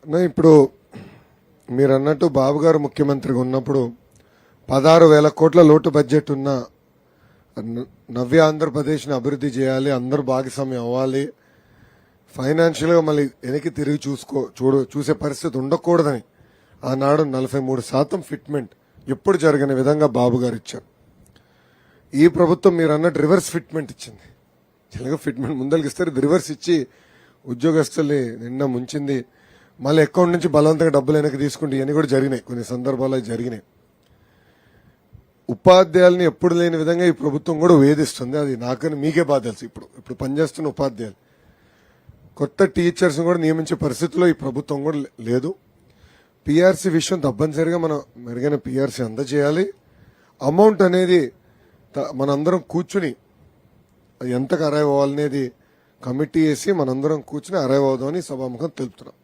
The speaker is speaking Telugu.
ఇప్పుడు మీరు అన్నట్టు బాబు గారు ముఖ్యమంత్రిగా ఉన్నప్పుడు 16,000 కోట్ల లోటు బడ్జెట్ ఉన్న నవ్య ఆంధ్రప్రదేశ్ని అభివృద్ధి చేయాలి, అందరూ భాగస్వామ్యం అవ్వాలి, ఫైనాన్షియల్గా మళ్ళీ వెనక్కి తిరిగి చూసే పరిస్థితి ఉండకూడదని ఆనాడు 43% ఫిట్మెంట్ ఎప్పుడు జరిగిన విధంగా బాబు గారు ఇచ్చారు. ఈ ప్రభుత్వం మీరు అన్నట్టు రివర్స్ ఫిట్మెంట్ ఇచ్చింది. చిన్నగా ఫిట్మెంట్ ముందరికి ఇస్తారు, రివర్స్ ఇచ్చి ఉద్యోగస్తుల్ని నిన్న ముంచింది. మళ్ళీ అకౌంట్ నుంచి బలవంతంగా డబ్బులు వెనక్కి తీసుకుంటే ఇవన్నీ కూడా జరిగినాయి, కొన్ని సందర్భాల్లో జరిగినాయి. ఉపాధ్యాయుల్ని ఎప్పుడు లేని విధంగా ఈ ప్రభుత్వం కూడా వేధిస్తుంది. అది నాకని మీకే బాధ తెలుసు. ఇప్పుడు పనిచేస్తున్న ఉపాధ్యాయులు, కొత్త టీచర్స్ కూడా నియమించే పరిస్థితిలో ఈ ప్రభుత్వం కూడా లేదు. పీఆర్సీ విషయం తప్పనిసరిగా మనం మెరుగైన పీఆర్సీ అందజేయాలి. అమౌంట్ అనేది మనందరం కూర్చుని ఎంతకు అరైవ్ అవ్వాలనేది కమిటీ వేసి మనందరం కూర్చుని అరైవ్ అవుదామని సభాముఖం తెలుపుతున్నాం.